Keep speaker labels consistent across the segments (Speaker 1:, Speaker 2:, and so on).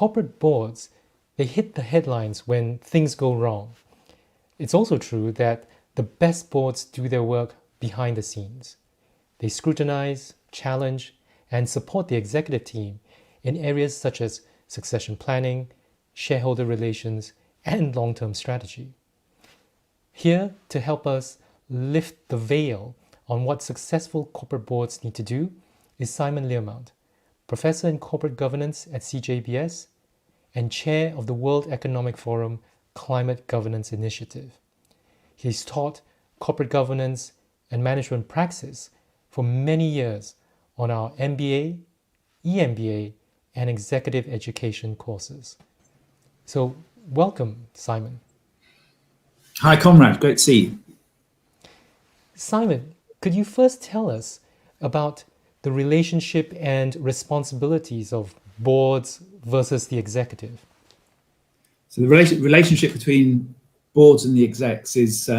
Speaker 1: corporate boards, they hit the headlines when things go wrong. It's also true that the best boards do their work behind the scenes. They scrutinize, challenge, and support the executive team in areas such as succession planning, shareholder relations, and long-term strategy. Here to help us lift the veil on what successful corporate boards need to do is Simon Learmount, Professor in Corporate Governance at CJBS and Chair of the World Economic Forum Climate Governance Initiative. He's taught corporate governance and management praxis for many years on our MBA, EMBA, and executive education courses. So welcome, Simon.
Speaker 2: Hi, Conrad. Great to see you.
Speaker 1: Simon, could you first tell us about the relationship and responsibilities of boards versus the executive?
Speaker 2: So the relationship between boards and the execs is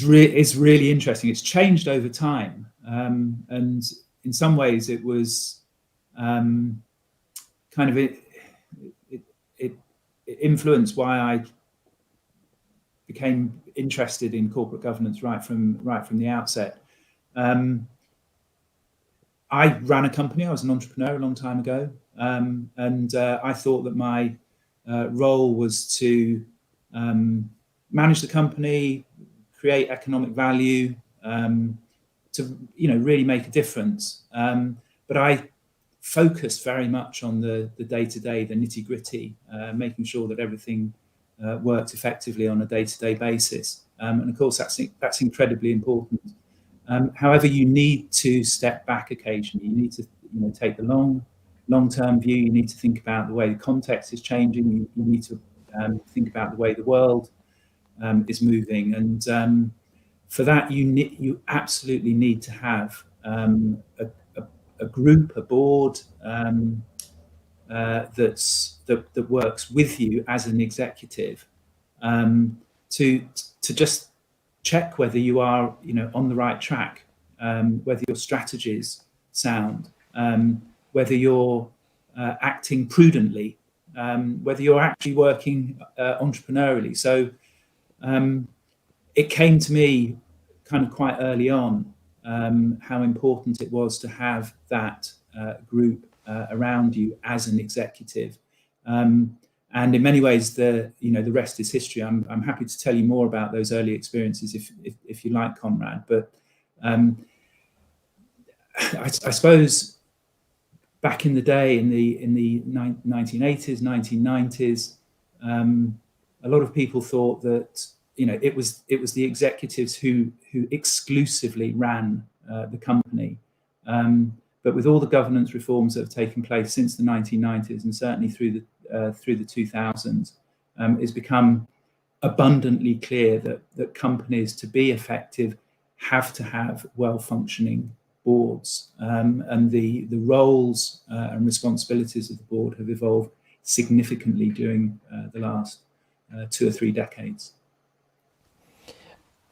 Speaker 2: really interesting. It's changed over time, and in some ways, it was it influenced why I became interested in corporate governance right from the outset. I ran a company. I was an entrepreneur a long time ago, and I thought that my role was to manage the company, create economic value, to really make a difference. But I focused very much on the day-to-day, the nitty-gritty, making sure that everything worked effectively on a day-to-day basis. And of course, that's incredibly important. However, you need to step back occasionally. You need to take the long-term view. You need to think about the way the context is changing. You need to think about the way the world is moving. And for that, you absolutely need to have a group, a board that works with you as an executive to just check whether you are on the right track, whether your strategy is sound, whether you're acting prudently, whether you're actually working entrepreneurially. So it came to me kind of quite early on how important it was to have that group around you as an executive. And in many ways, the rest is history. I'm happy to tell you more about those early experiences if you like, Conrad. But I suppose back in the day, in the 1980s, 1990s, a lot of people thought that it was the executives who exclusively ran the company. But with all the governance reforms that have taken place since the 1990s and certainly through the 2000s, it's become abundantly clear that companies, to be effective, have to have well-functioning boards, and the roles and responsibilities of the board have evolved significantly during the last 2 or 3 decades.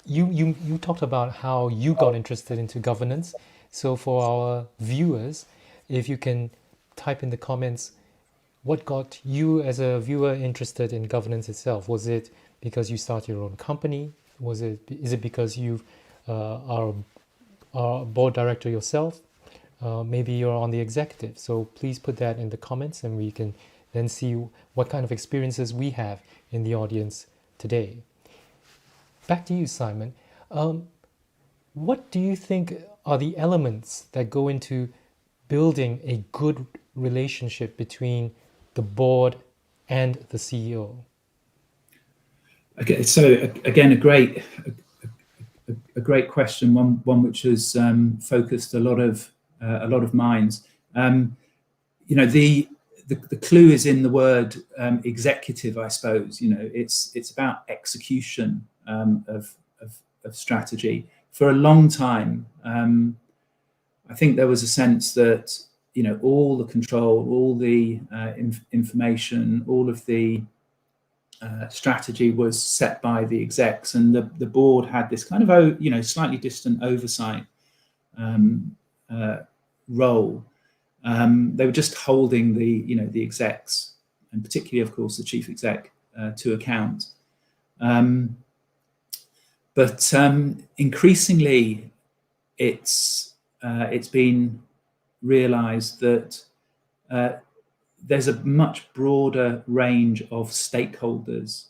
Speaker 1: You talked about how you got interested into governance. So for our viewers, if you can type in the comments, what got you as a viewer interested in governance itself? Was it because you started your own company? Is it because you are a board director yourself? Maybe you're on the executive. So please put that in the comments and we can then see what kind of experiences we have in the audience today. Back to you, Simon. What do you think are the elements that go into building a good relationship between the board and the CEO?
Speaker 2: Okay, so again, a great question, one which has focused a lot of minds. The clue is in the word executive, I suppose. It's about execution of strategy. For a long time, I think there was a sense that all the control, all the information, all of the strategy was set by the execs, and the board had this kind of slightly distant oversight role. They were just holding the execs, and particularly, of course, the chief exec to account. But increasingly, it's been realised that there's a much broader range of stakeholders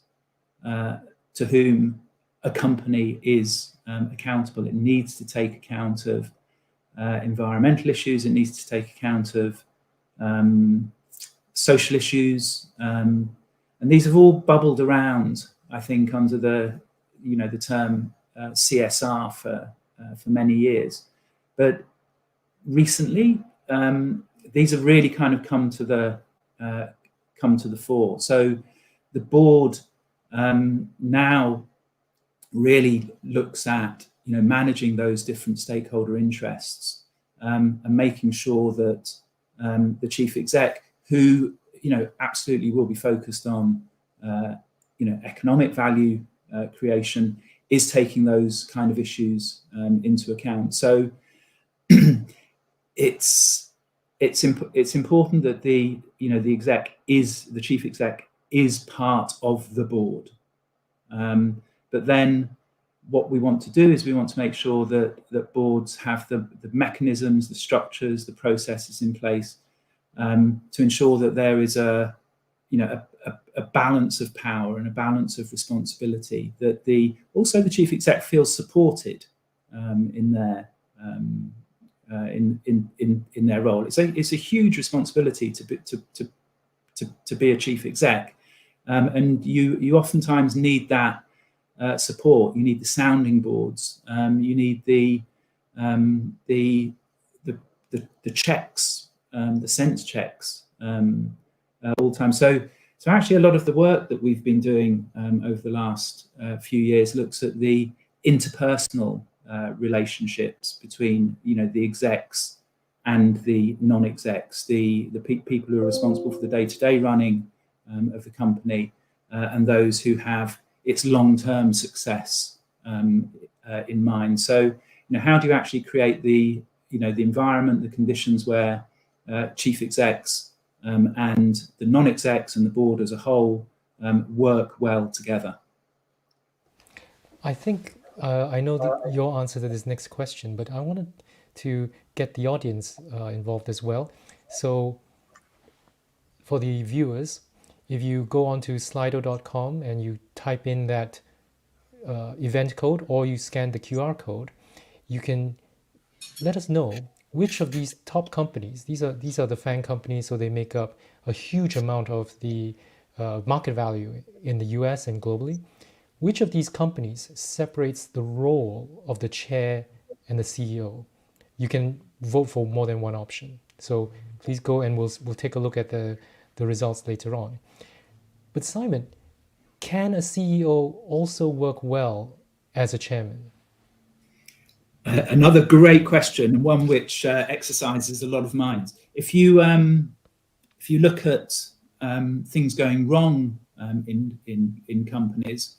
Speaker 2: to whom a company is accountable. It needs to take account of environmental issues. It needs to take account of social issues, and these have all bubbled around, I think, under the term CSR for many years. But recently, these have really kind of come to the fore. So the board now really looks at managing those different stakeholder interests, and making sure that the chief exec, who absolutely will be focused on economic value creation, is taking those kind of issues into account. So it's important that the chief exec is part of the board. But then what we want to do is we want to make sure that boards have the mechanisms, the structures, the processes in place to ensure that there is a balance of power and a balance of responsibility, that also the chief exec feels supported in their role. It's a huge responsibility to be a chief exec, and you oftentimes need that support. You need the sounding boards. You need the checks, the sense checks all the time. So actually, a lot of the work that we've been doing over the last few years looks at the interpersonal relationships between the execs and the non-execs, the people who are responsible for the day-to-day running of the company, and those who have its long-term success in mind. So how do you actually create the environment, the conditions where chief execs and the non-execs and the board as a whole work well together?
Speaker 1: I think I know your answer to this next question, but I wanted to get the audience involved as well. So for the viewers, if you go onto slido.com and you type in that event code, or you scan the QR code, you can let us know which of these top companies, these are the FANG companies, so they make up a huge amount of the market value in the US and globally. Which of these companies separates the role of the chair and the CEO? You can vote for more than one option. So please go, and we'll take a look at the results later on. But Simon, can a CEO also work well as a chairman?
Speaker 2: Another great question, and one which exercises a lot of minds. If you look at things going wrong in companies,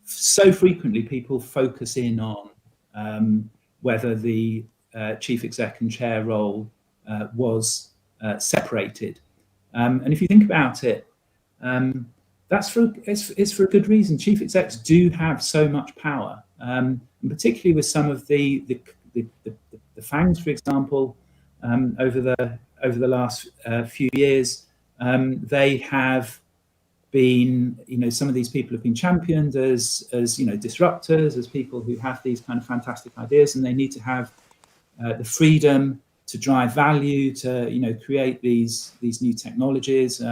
Speaker 2: so frequently people focus in on whether the chief exec and chair role was separated, and if you think about it, it's for a good reason. Chief execs do have so much power, and particularly with some of the FANGs, for example, over the last few years, they have been, some of these people have been championed as disruptors, as people who have these kind of fantastic ideas, and they need to have the freedom to drive value, to create these new technologies,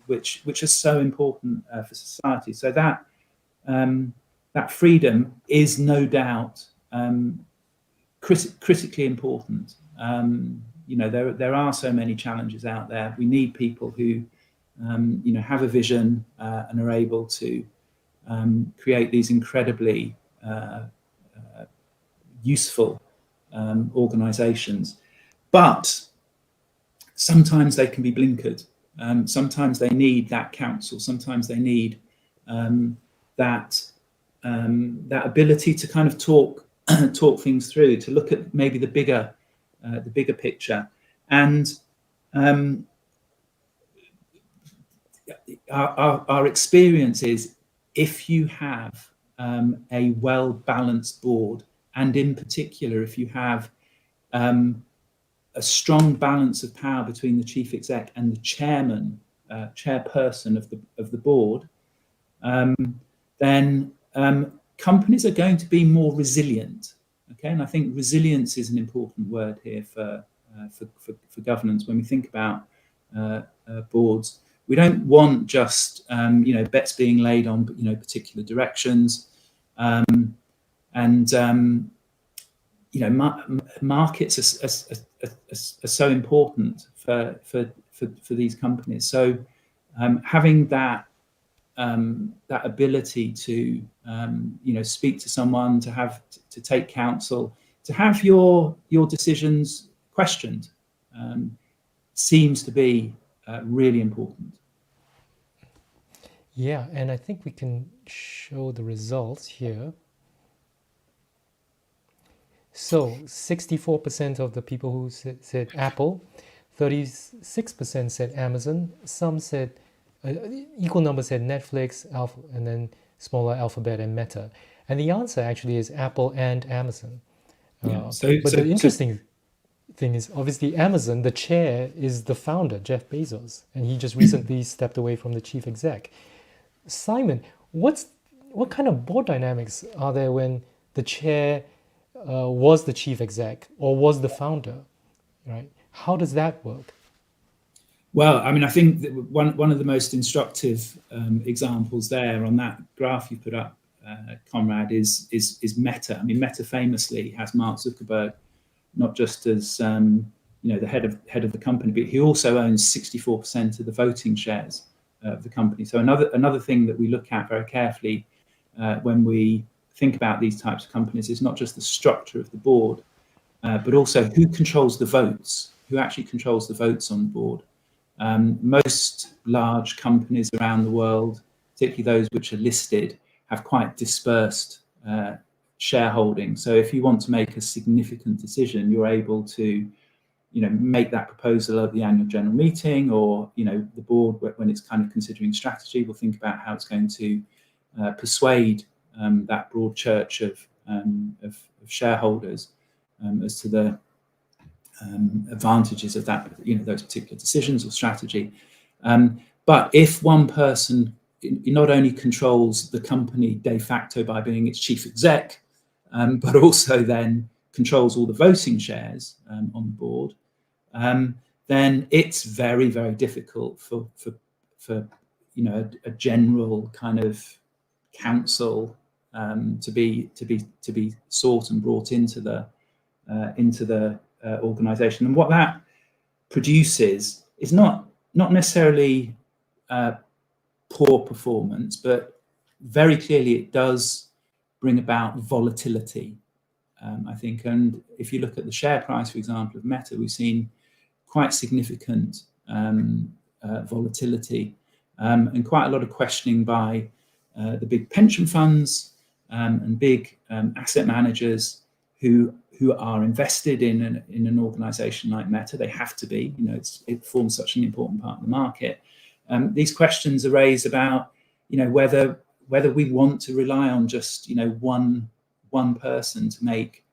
Speaker 2: which are so important for society. So that freedom is no doubt critically important. There are so many challenges out there. We need people who have a vision and are able to create these incredibly useful organizations. But sometimes they can be blinkered. Sometimes they need that counsel. Sometimes they need that ability to kind of talk things through, to look at maybe the bigger picture. And our experience is, if you have a well-balanced board, and in particular, if you have a strong balance of power between the chief exec and the chairperson of the board, then companies are going to be more resilient. Okay, and I think resilience is an important word here for governance. When we think about boards, we don't want just bets being laid on particular directions, markets are so important for these companies. So having that ability to speak to someone, to take counsel, to have your decisions questioned, seems to be really important.
Speaker 1: Yeah, and I think we can show the results here. So 64% of the people who said Apple, 36% said Amazon, some said, equal number said Netflix, and then smaller Alphabet and Meta. And the answer actually is Apple and Amazon. But the interesting thing is, obviously, Amazon, the chair is the founder, Jeff Bezos, and he just recently stepped away from the chief exec. Simon, what kind of board dynamics are there when the chair was the chief exec or was the founder, right? How does that work?
Speaker 2: Well, I mean, I think that one of the most instructive examples there on that graph you put up, Conrad, is Meta. I mean, Meta famously has Mark Zuckerberg not just as the head of the company, but he also owns 64% of the voting shares of the company. So another thing that we look at very carefully when we think about these types of companies is not just the structure of the board, but also who controls the votes, who actually controls the votes on the board. Most large companies around the world, particularly those which are listed, have quite dispersed shareholding. So if you want to make a significant decision, you're able to make that proposal at the annual general meeting, or the board, when it's kind of considering strategy, will think about how it's going to persuade that broad church of shareholders as to the advantages of that, those particular decisions or strategy. But if one person not only controls the company de facto by being its chief exec, but also then controls all the voting shares on the board, then it's very, very difficult for a general kind of council to be sought and brought into the organization. And what that produces is not necessarily poor performance, but very clearly it does bring about volatility, I think. And if you look at the share price, for example, of Meta, we've seen quite significant volatility and quite a lot of questioning by the big pension funds and big asset managers who are invested in an organization like Meta. They have to be, it forms such an important part of the market. These questions are raised about, whether we want to rely on just, one person to make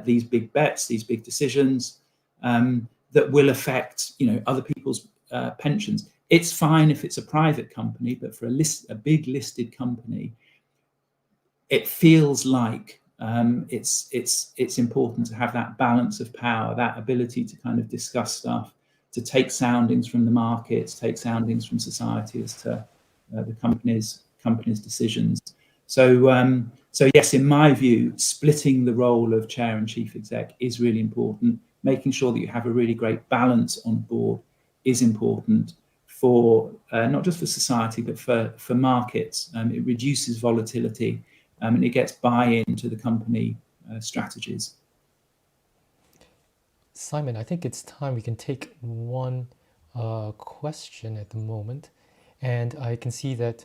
Speaker 2: these big bets, these big decisions that will affect, other people's pensions. It's fine if it's a private company, but for a big listed company, it feels like it's important to have that balance of power, that ability to kind of discuss stuff, to take soundings from the markets, take soundings from society as to the company's decisions. So yes, in my view, splitting the role of chair and chief exec is really important. Making sure that you have a really great balance on board is important for not just for society, but for markets. It reduces volatility and it gets buy-in to the company strategies.
Speaker 1: Simon, I think it's time we can take one question at the moment. And I can see that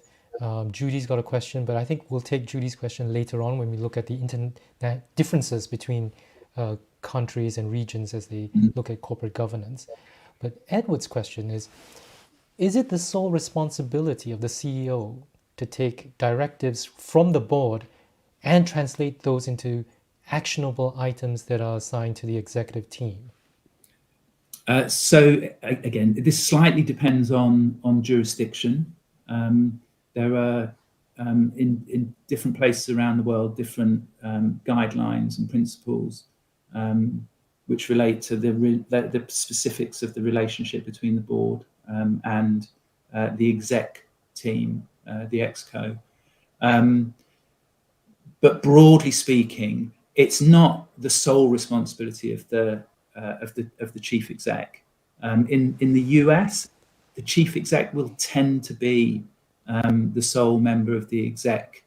Speaker 1: Judy's got a question, but I think we'll take Judy's question later on when we look at the internet differences between countries and regions as they look at corporate governance. But Edward's question is it the sole responsibility of the CEO to take directives from the board and translate those into actionable items that are assigned to the executive team?
Speaker 2: So again, this slightly depends on jurisdiction. There are in different places around the world different guidelines and principles which relate to the specifics of the relationship between the board and the exec team, the exco. But broadly speaking, it's not the sole responsibility of the chief exec. In the US, the chief exec will tend to be the sole member of the exec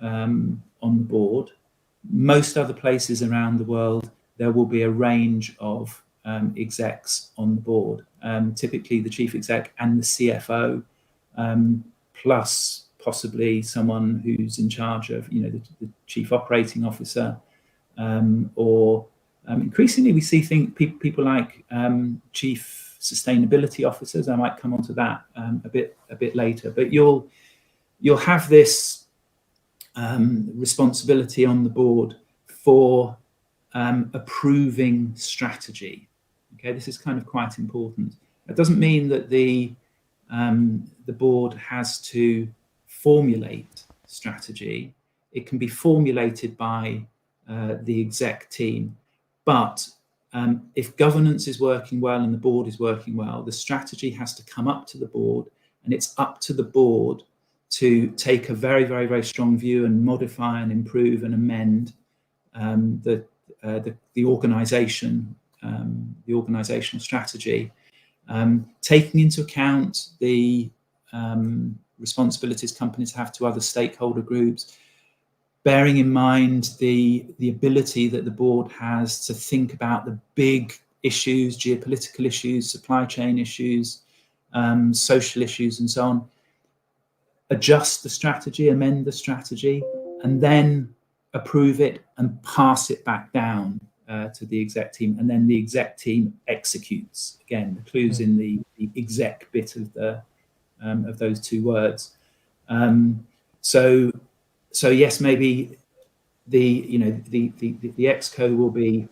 Speaker 2: on the board. Most other places around the world, there will be a range of execs on the board. Typically, the chief exec and the CFO, plus possibly someone who's in charge of, the chief operating officer, or increasingly we see people like chief sustainability officers. I might come onto that a bit later. But you'll have this responsibility on the board for approving strategy. Okay, this is kind of quite important. It doesn't mean that the board has to formulate strategy. It can be formulated by the exec team, but if governance is working well and the board is working well, the strategy has to come up to the board, and it's up to the board to take a very, very, very strong view and modify and improve and amend the organisation, the organisational strategy, taking into account the responsibilities companies have to other stakeholder groups, bearing in mind the ability that the board has to think about the big issues, geopolitical issues, supply chain issues, social issues, and so on. Adjust the strategy, amend the strategy, and then approve it and pass it back down to the exec team, and then the exec team executes. Again, the clues in the exec bit of those two words. So yes, maybe the exco will be,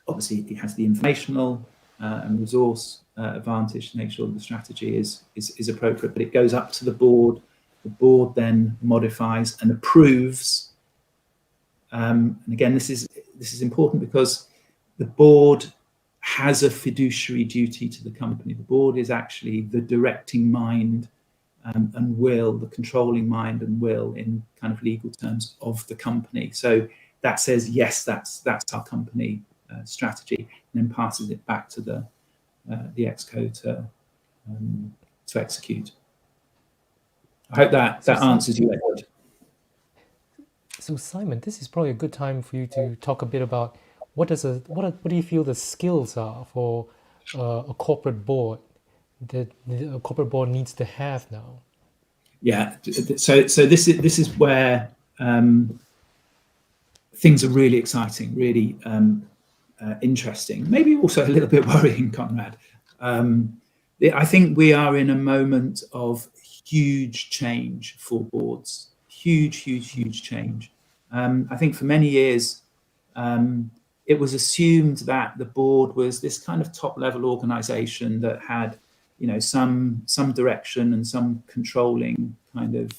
Speaker 2: obviously it has the informational and resource advantage to make sure that the strategy is appropriate, but it goes up to the board. The board then modifies and approves. And again, this is important because the board has a fiduciary duty to the company. The board is actually the directing mind and will, the controlling mind and will, in kind of legal terms, of the company. So that says, yes, that's our company strategy, and then passes it back to the exco to execute. I hope that answers you, Edward.
Speaker 1: So Simon, this is probably a good time for you to talk a bit about what do you feel the skills are for a corporate board that a corporate board needs to have now?
Speaker 2: Yeah, so this is where things are really exciting, really interesting, maybe also a little bit worrying, Conrad. I think we are in a moment of huge change for boards, huge change. I think for many years, it was assumed that the board was this kind of top-level organisation that had, some direction and some controlling kind of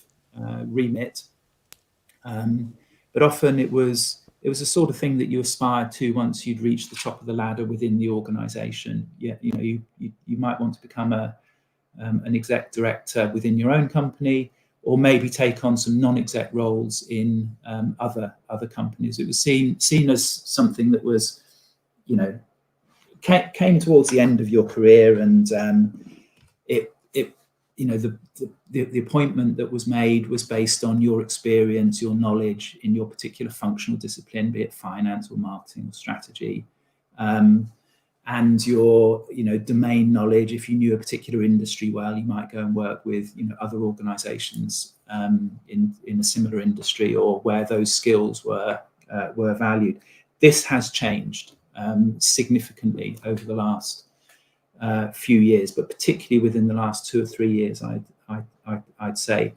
Speaker 2: remit. But often it was a sort of thing that you aspired to once you'd reached the top of the ladder within the organisation. You might want to become an exec director within your own company, or maybe take on some non-exec roles in other companies. It was seen as something that was, came towards the end of your career, and the appointment that was made was based on your experience, your knowledge in your particular functional discipline, be it finance or marketing or strategy, and your domain knowledge. If you knew a particular industry well, you might go and work with other organisations in a similar industry, or where those skills were valued. this has changed significantly over the last few years, but particularly within the last 2 or 3 years, I'd say,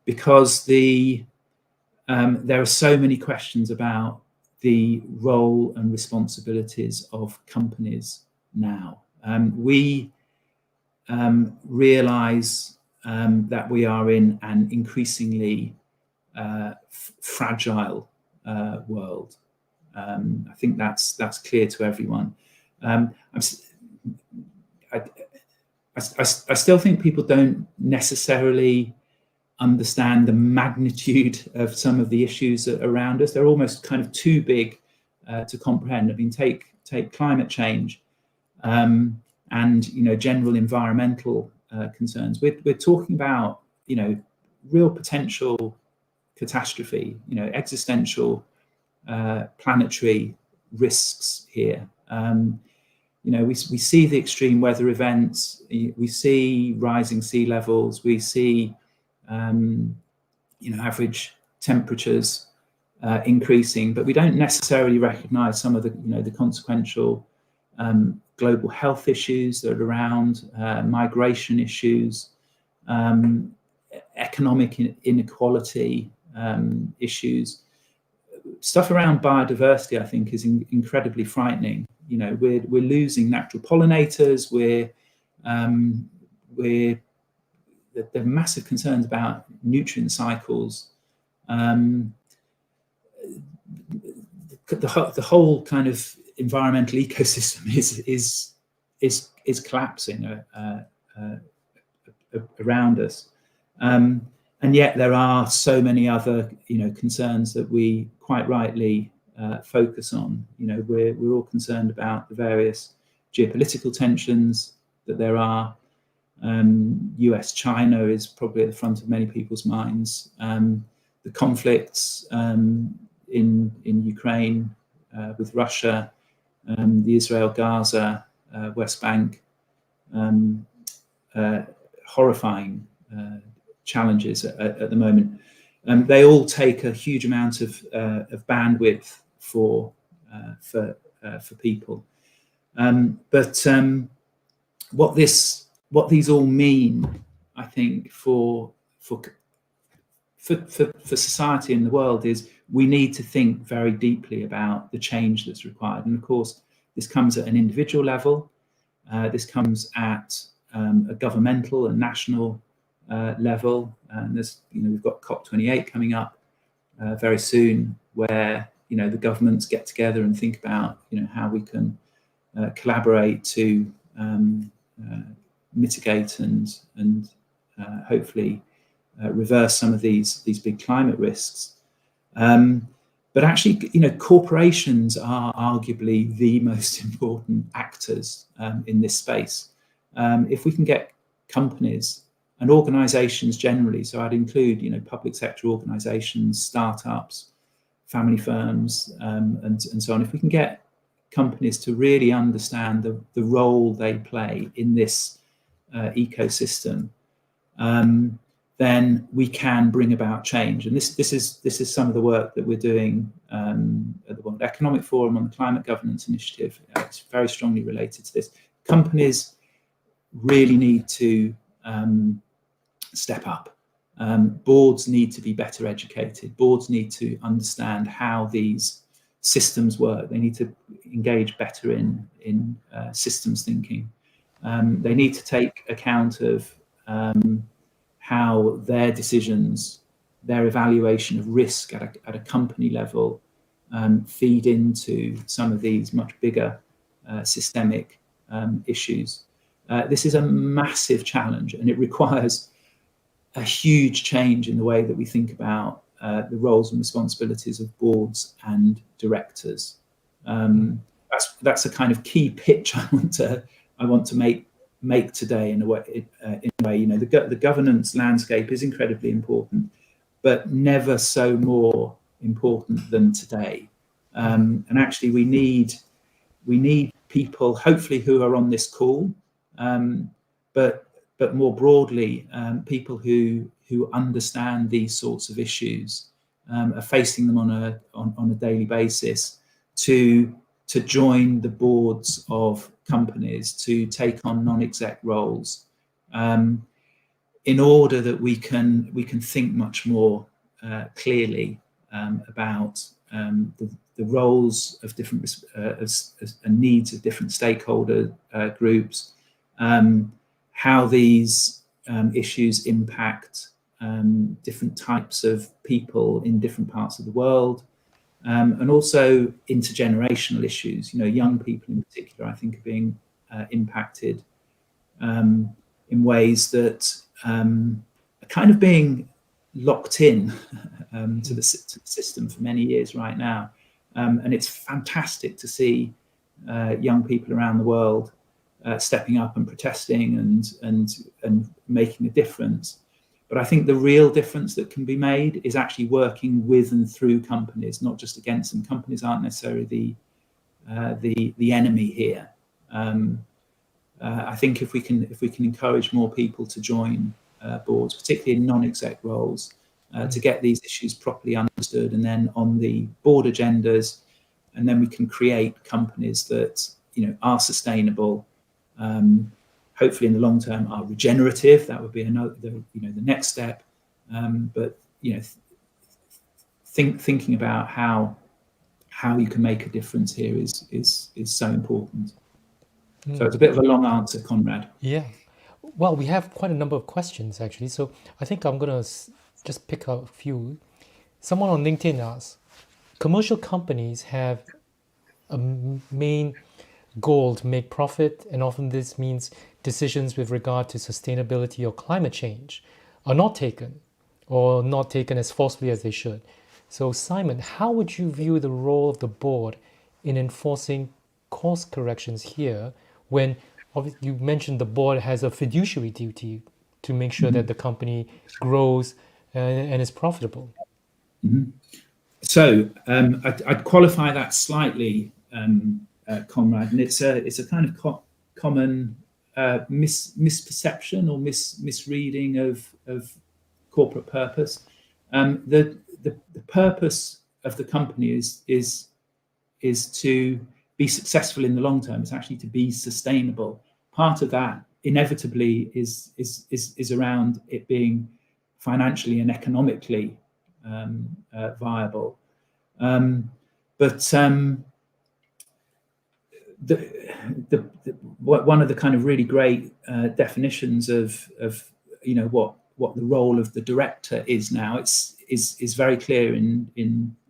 Speaker 2: because there are so many questions about the role and responsibilities of companies now. We realise that we are in an increasingly fragile world. I think that's clear to everyone. I still think people don't necessarily understand the magnitude of some of the issues that are around us. They're almost kind of too big to comprehend. I mean, take climate change and general environmental concerns. We're talking about real potential catastrophe, existential planetary risks here. We see the extreme weather events, we see rising sea levels, we see average temperatures increasing, but we don't necessarily recognise some of the consequential global health issues that are around, migration issues, economic inequality issues. Stuff around biodiversity, I think, is incredibly frightening. We're losing natural pollinators. There are massive concerns about nutrient cycles. The whole kind of environmental ecosystem is collapsing around us. And yet there are so many other concerns that we quite rightly focus on. We're all concerned about the various geopolitical tensions that there are. US-China is probably at the front of many people's minds. The conflicts in Ukraine with Russia, the Israel-Gaza, West Bank, horrifying challenges at the moment. They all take a huge amount of bandwidth for people. But what these all mean, I think, for society and the world is we need to think very deeply about the change that's required. And of course, this comes at an individual level. This comes at a governmental and national level. And we've got COP28 coming up very soon, where the governments get together and think about how we can collaborate to mitigate and hopefully reverse some of these big climate risks. But actually, corporations are arguably the most important actors in this space. If we can get companies and organisations generally, so I'd include public sector organisations, startups, family firms, and so on. If we can get companies to really understand the role they play in this ecosystem, then we can bring about change. And this is some of the work that we're doing at the World Economic Forum on the Climate Governance Initiative. It's very strongly related to this. Companies really need to step up. Boards need to be better educated. Boards need to understand how these systems work. They need to engage better in systems thinking. They need to take account of how their decisions, their evaluation of risk at a company level feed into some of these much bigger systemic issues. This is a massive challenge, and it requires a huge change in the way that we think about the roles and responsibilities of boards and directors. That's a kind of key pitch I want to make today in a way. The governance landscape is incredibly important, but never so more important than today. And actually, we need people, hopefully, who are on this call, but more broadly, people who understand these sorts of issues are facing them on a daily basis to join the boards of companies, to take on non-exec roles, in order that we can think much more clearly about the roles of different and needs of different stakeholder groups, how these issues impact different types of people in different parts of the world, and also intergenerational issues. Young people in particular, I think, are being impacted in ways that are kind of being locked in to the system for many years right now. And it's fantastic to see young people around the world stepping up and protesting and making a difference. But I think the real difference that can be made is actually working with and through companies, not just against them. Companies aren't necessarily the enemy here. I think if we can encourage more people to join boards, particularly in non-exec roles, to get these issues properly understood and then on the board agendas, and then we can create companies that are sustainable, hopefully in the long term are regenerative. That would be the next step. But thinking about how you can make a difference here is so important. So it's a bit of a long answer, Conrad.
Speaker 1: Yeah. Well, we have quite a number of questions actually. So I think I'm going to just pick out a few. Someone on LinkedIn asks, commercial companies have a main goal to make profit, and often this means decisions with regard to sustainability or climate change are not taken, or not taken as forcefully as they should. So Simon, how would you view the role of the board in enforcing course corrections here, when you mentioned the board has a fiduciary duty to make sure that the company grows and is profitable?
Speaker 2: Mm-hmm. So I'd qualify that slightly, Conrad, and it's a kind of common misperception or misreading of corporate purpose. The purpose of the company is to be successful in the long term. It's actually to be sustainable. Part of that inevitably is around it being financially and economically viable. But one of the kind of really great definitions of what the role of the director is now, is very clear in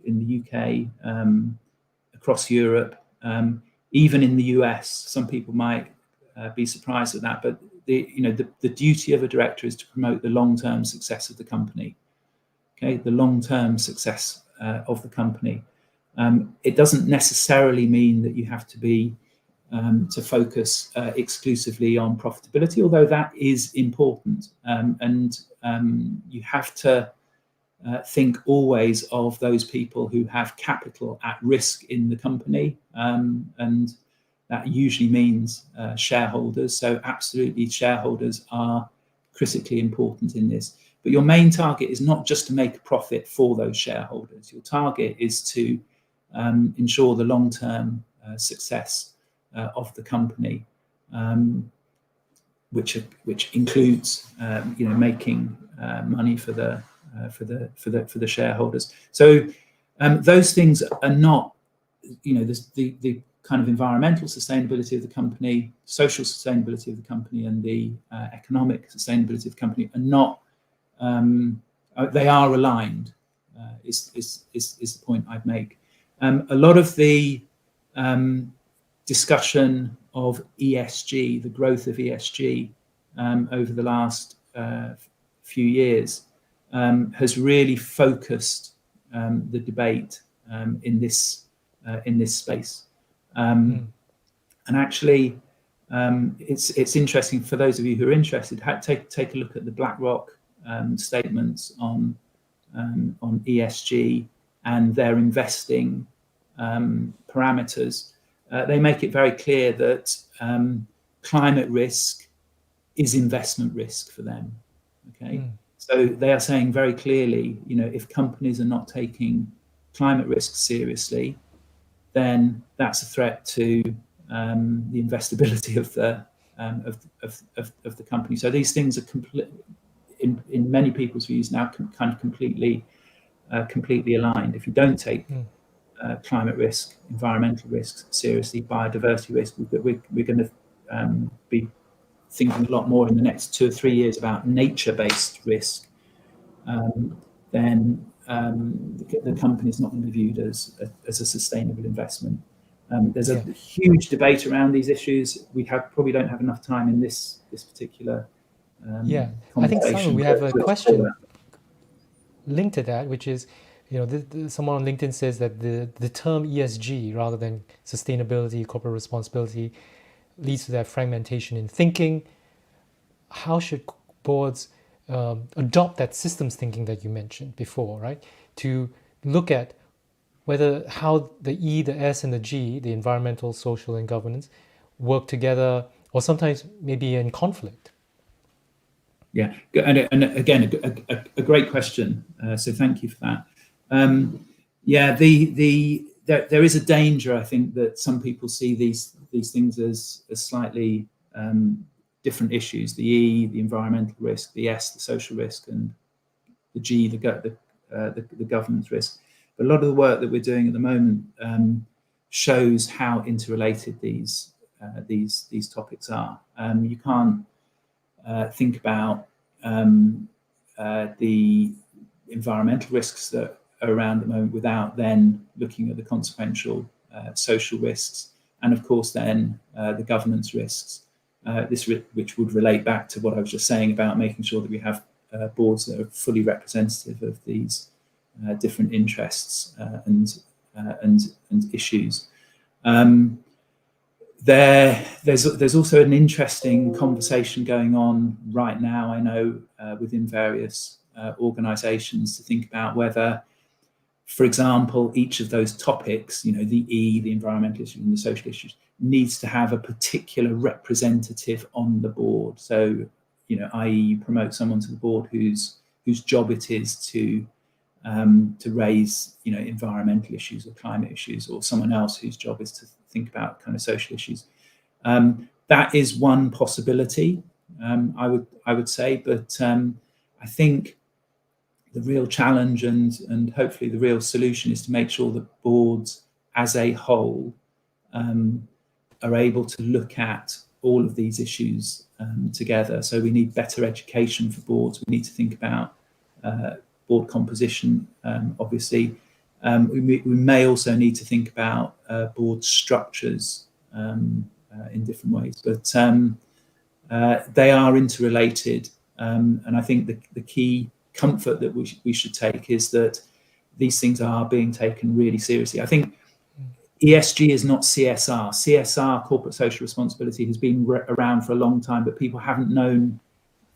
Speaker 2: the UK, across Europe, even in the US. Some people might be surprised at that, but the duty of a director is to promote the long-term success of the company. Okay, the long-term success of the company. It doesn't necessarily mean that you have to be to focus exclusively on profitability, although that is important. And you have to think always of those people who have capital at risk in the company, and that usually means shareholders. So absolutely, shareholders are critically important in this. But your main target is not just to make a profit for those shareholders. Your target is to ensure the long-term success of the company, which includes making money for the shareholders. So those things are not, the kind of environmental sustainability of the company, social sustainability of the company, and the economic sustainability of the company are not. They are aligned. Is the point I'd make. A lot of the discussion of ESG, the growth of ESG over the last few years, has really focused the debate in this space. And actually, it's interesting for those of you who are interested. Take a look at the BlackRock statements on ESG and their investing parameters. They make it very clear that climate risk is investment risk for them. Okay, So they are saying very clearly, if companies are not taking climate risks seriously, then that's a threat to the investability of the company. So these things are in many people's views now kind of completely aligned. If you don't take climate risk, environmental risks seriously, biodiversity risk, we're going to be thinking a lot more in the next 2 or 3 years about nature-based risk, then the company is not going to be viewed as a sustainable investment. There's a huge debate around these issues. We probably don't have enough time in this particular
Speaker 1: I think, Simon, we have a question
Speaker 2: that.
Speaker 1: linked to that, which is, someone on LinkedIn says that the term ESG rather than sustainability, corporate responsibility, leads to that fragmentation in thinking. How should boards adopt that systems thinking that you mentioned before, right? To look at how the E, the S, and the G, the environmental, social, and governance, work together, or sometimes maybe in conflict.
Speaker 2: Yeah, and again, a great question. So thank you for that. There is a danger, I think, that some people see these things as slightly different issues. The E, the environmental risk; the S, the social risk; and the G, the governance risk. But a lot of the work that we're doing at the moment shows how interrelated these topics are. You can't think about the environmental risks that are around at the moment without then looking at the consequential social risks, and of course then the governance risks, which would relate back to what I was just saying about making sure that we have boards that are fully representative of these different interests and issues. There's also an interesting conversation going on right now, I know, within various organisations, to think about whether, for example, each of those topics, the E, the environmental issues and the social issues, needs to have a particular representative on the board. So, i.e., you promote someone to the board whose job it is to raise, environmental issues or climate issues, or someone else whose job is to think about kind of social issues. That is one possibility, I would say, but I think the real challenge and hopefully the real solution is to make sure that boards as a whole are able to look at all of these issues together. So we need better education for boards. We need to think about board composition, obviously. We may also need to think about board structures in different ways, but they are interrelated. And I think the key comfort that we should take is that these things are being taken really seriously. I think ESG is not CSR. CSR, corporate social responsibility, has been around for a long time, but people haven't known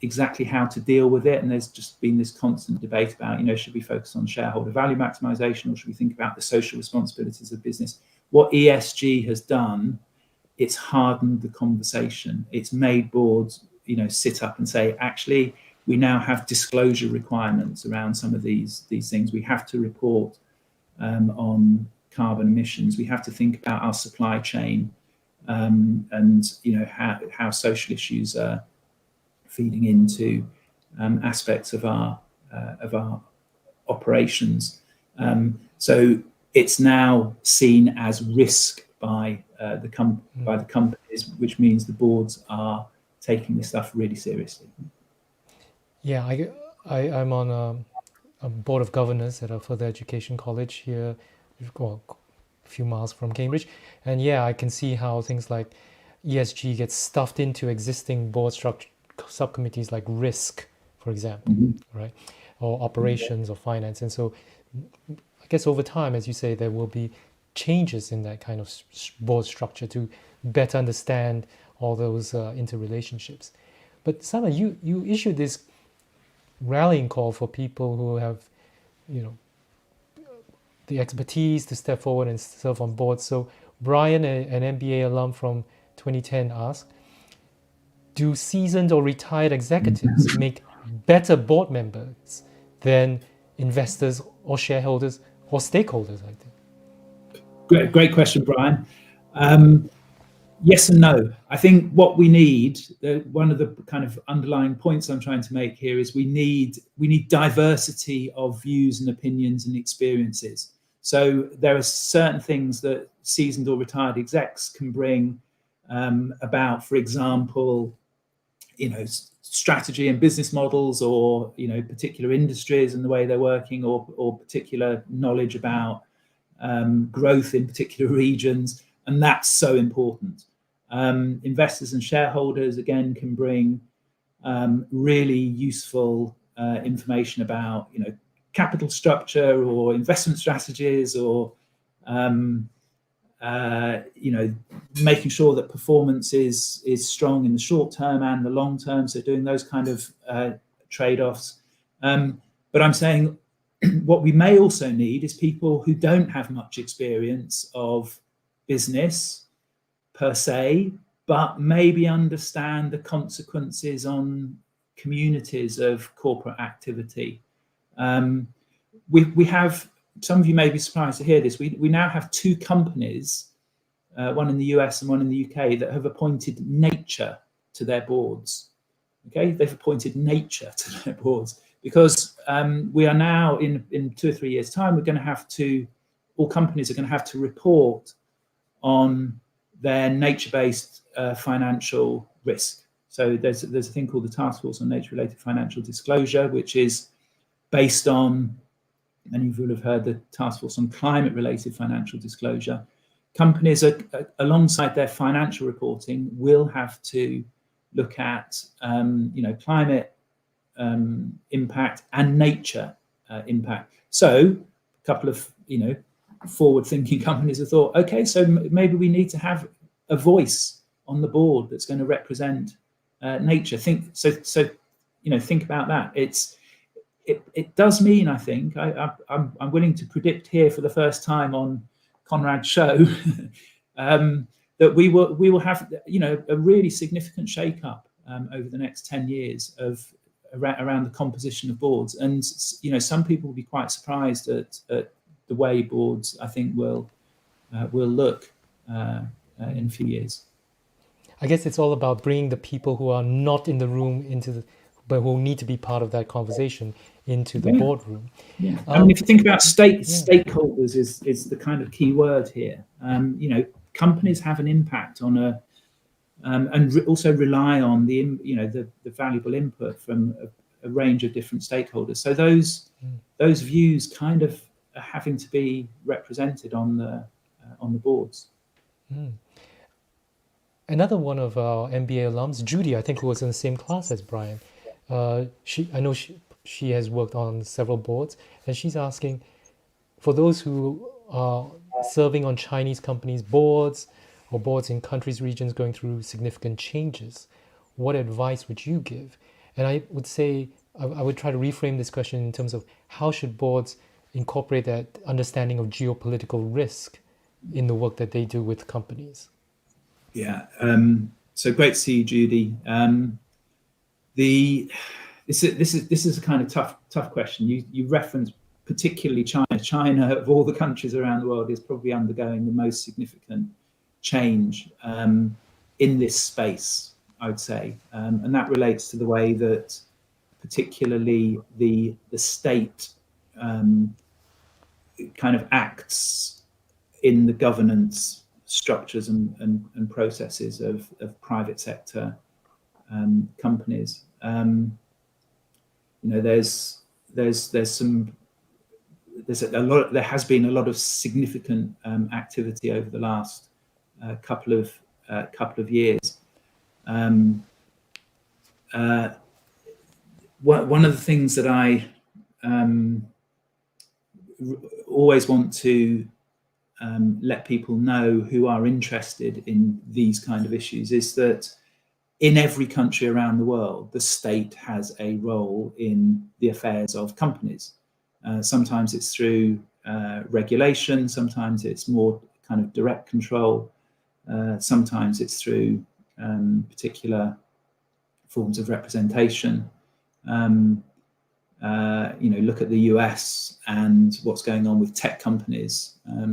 Speaker 2: exactly how to deal with it. And there's just been this constant debate about, should we focus on shareholder value maximization, or should we think about the social responsibilities of business? What ESG has done, it's hardened the conversation. It's made boards, sit up and say, actually, we now have disclosure requirements around some of these things. We have to report on carbon emissions. We have to think about our supply chain and how social issues are feeding into aspects of our operations. So it's now seen as risk by the companies, which means the boards are taking this stuff really seriously.
Speaker 1: Yeah, I'm on a board of governors at a further education college here, a few miles from Cambridge, and I can see how things like ESG gets stuffed into existing board structure subcommittees like risk, for example, right, or operations or finance. And so I guess over time, as you say, there will be changes in that kind of board structure to better understand all those interrelationships. But Simon, you issued this rallying call for people who have, the expertise to step forward and serve on boards. So Brian, an MBA alum from 2010, asked, do seasoned or retired executives make better board members than investors or shareholders or stakeholders, I think.
Speaker 2: Great question, Brian. Yes and no. I think what we need, one of the kind of underlying points I'm trying to make here is we need diversity of views and opinions and experiences. So there are certain things that seasoned or retired execs can bring about, for example, strategy and business models, or particular industries and the way they're working, or particular knowledge about growth in particular regions, and that's so important. Investors and shareholders again can bring really useful information about capital structure or investment strategies, or making sure that performance is strong in the short term and the long term. So doing those kind of trade-offs. But I'm saying what we may also need is people who don't have much experience of business per se, but maybe understand the consequences on communities of corporate activity. We have, some of you may be surprised to hear this, we now have 2 companies, one in the US and one in the UK, that have appointed nature to their boards. Okay, they've appointed nature to their boards, because we are now in 2 or 3 years' time, we're going to have to, all companies are going to have to report on their nature-based financial risk. So there's a thing called the Task Force on Nature-Related Financial Disclosure, which is based on, many of you will have heard, the Task Force on Climate-Related Financial Disclosure. Companies, alongside their financial reporting, will have to look at climate impact and nature impact. So a couple of forward-thinking companies have thought, okay, so maybe we need to have a voice on the board that's going to represent nature. Think about that. It does mean, I think, I'm willing to predict here for the first time on Conrad's show that we will have a really significant shake-up over the next 10 years around the composition of boards, and some people will be quite surprised at the way boards, I think, will look in a few years.
Speaker 1: I guess it's all about bringing the people who are not in the room but who need to be part of that conversation into the boardroom.
Speaker 2: Yeah, I mean, if you think about stakeholders is the kind of key word here. Companies have an impact on and also rely on the valuable input from a range of different stakeholders. So those views kind of are having to be represented on the boards.
Speaker 1: Another one of our MBA alums, Judy, I think, who was in the same class as Brian, she has worked on several boards, and she's asking, for those who are serving on Chinese companies' boards or boards in countries, regions going through significant changes, what advice would you give? And I would say, I would try to reframe this question in terms of how should boards incorporate that understanding of geopolitical risk in the work that they do with companies?
Speaker 2: Yeah, so great to see you, Judy. This is a kind of tough question. You referenced particularly China. China, of all the countries around the world, is probably undergoing the most significant change in this space, I would say, and that relates to the way that particularly the state kind of acts in the governance structures and processes of private sector companies. There has been a lot of significant activity over the last couple of years. One of the things that I always want to let people know who are interested in these kind of issues is that in every country around the world, the state has a role in the affairs of companies. Sometimes it's through regulation, sometimes it's more kind of direct control, sometimes it's through particular forms of representation. Look at the US and what's going on with tech companies. A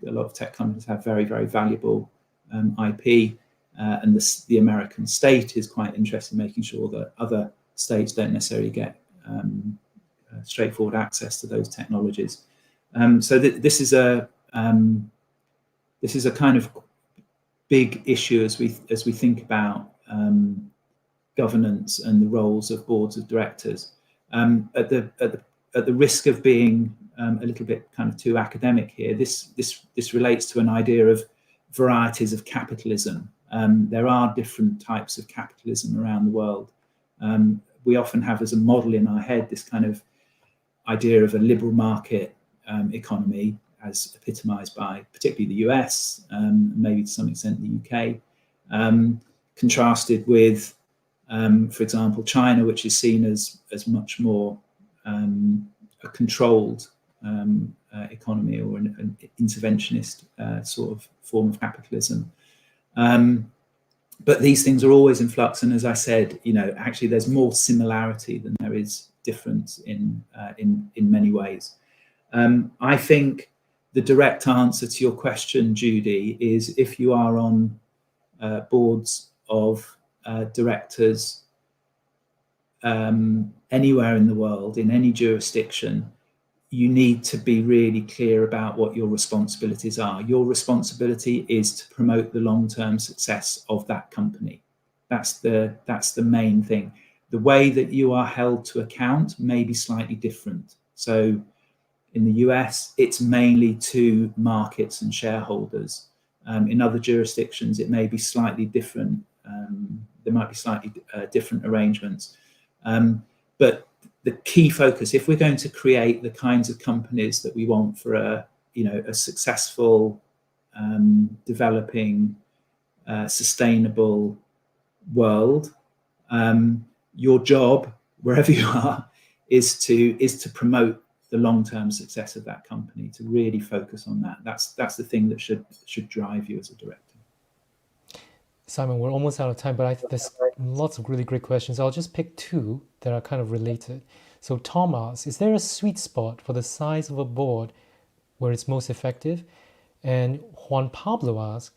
Speaker 2: lot of tech companies have very, very valuable IP, and the American state is quite interested in making sure that other states don't necessarily get straightforward access to those technologies. So this is a kind of big issue as we think about governance and the roles of boards of directors. At the risk of being a little bit kind of too academic here, this relates to an idea of varieties of capitalism. There are different types of capitalism around the world. We often have as a model in our head this kind of idea of a liberal market economy, as epitomised by particularly the US, maybe to some extent the UK, contrasted with, for example, China, which is seen as much more a controlled economy, or an interventionist sort of form of capitalism. But these things are always in flux, and as I said, actually there's more similarity than there is difference in many ways. I think the direct answer to your question, Judy, is if you are on boards of directors anywhere in the world, in any jurisdiction, you need to be really clear about what your responsibilities are. Your responsibility is to promote the long-term success of that company. That's the main thing. The way that you are held to account may be slightly different. So in the US, it's mainly to markets and shareholders. In other jurisdictions, it may be slightly different. There might be slightly different arrangements. But the key focus, if we're going to create the kinds of companies that we want for a successful, developing, sustainable world, your job, wherever you are, is to promote the long-term success of that company, to really focus on that. That's the thing that should drive you as a director.
Speaker 1: Simon, we're almost out of time, but there's lots of really great questions. I'll just pick two that are kind of related. So Tom asks, is there a sweet spot for the size of a board where it's most effective? And Juan Pablo asks,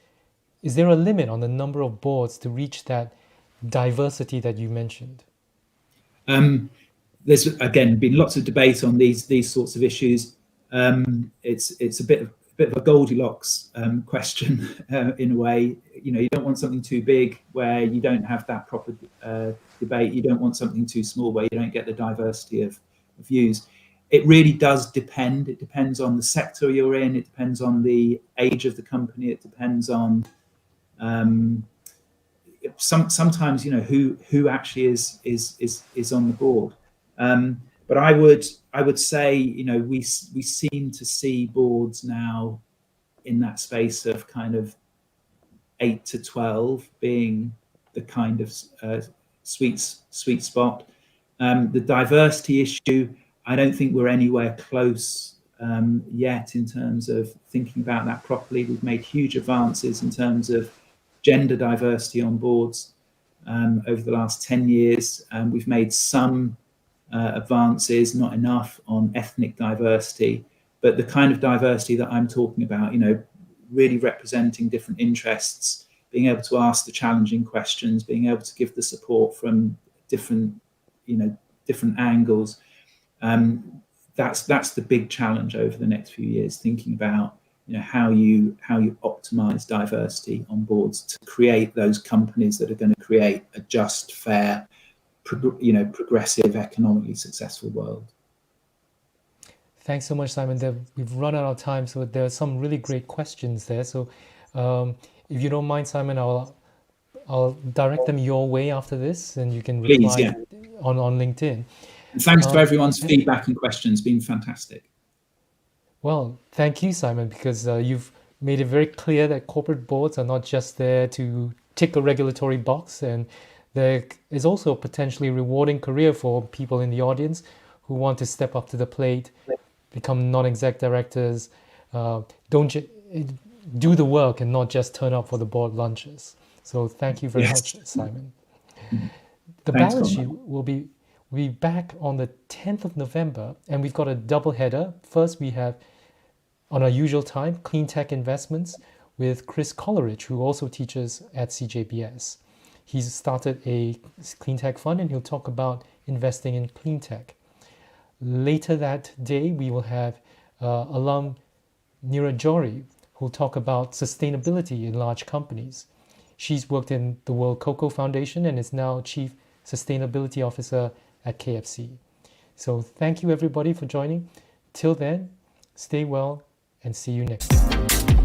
Speaker 1: is there a limit on the number of boards to reach that diversity that you mentioned?
Speaker 2: There's, again, been lots of debate on these sorts of issues. It's a bit of a Goldilocks question in a way. You don't want something too big where you don't have that proper debate. You don't want something too small where you don't get the diversity of views. It really does depend. It depends on the sector you're in. It depends on the age of the company. It depends on sometimes who actually is on the board. But I would say we seem to see boards now in that space of kind of 8 to 12 being the kind of sweet spot. The diversity issue, I don't think we're anywhere close yet in terms of thinking about that properly. We've made huge advances in terms of gender diversity on boards over the last 10 years. We've made some advances, not enough, on ethnic diversity, but the kind of diversity that I'm talking about, really representing different interests, being able to ask the challenging questions, being able to give the support from different angles. That's the big challenge over the next few years, thinking about how you optimize diversity on boards to create those companies that are going to create a just, fair, progressive, economically successful world.
Speaker 1: Thanks so much, Simon. We've run out of time, so there are some really great questions there. So if you don't mind, Simon, I'll direct them your way after this, and you can reply. Please, yeah. on LinkedIn.
Speaker 2: And thanks to everyone's feedback and questions. Been fantastic.
Speaker 1: Well, thank you, Simon, because you've made it very clear that corporate boards are not just there to tick a regulatory box, and there is also a potentially rewarding career for people in the audience who want to step up to the plate, become non-exec directors, do the work and not just turn up for the board lunches. So thank you very much, Simon. The balance sheet will We'll be back on the 10th of November, and we've got a double header. First, we have, on our usual time, Clean Tech Investments with Chris Coleridge, who also teaches at CJBS. He's started a clean tech fund, and he'll talk about investing in clean tech. Later that day, we will have alum Neera Johri, who'll talk about sustainability in large companies. She's worked in the World Cocoa Foundation and is now Chief Sustainability Officer at KFC. So thank you everybody for joining. Till then, stay well and see you next time.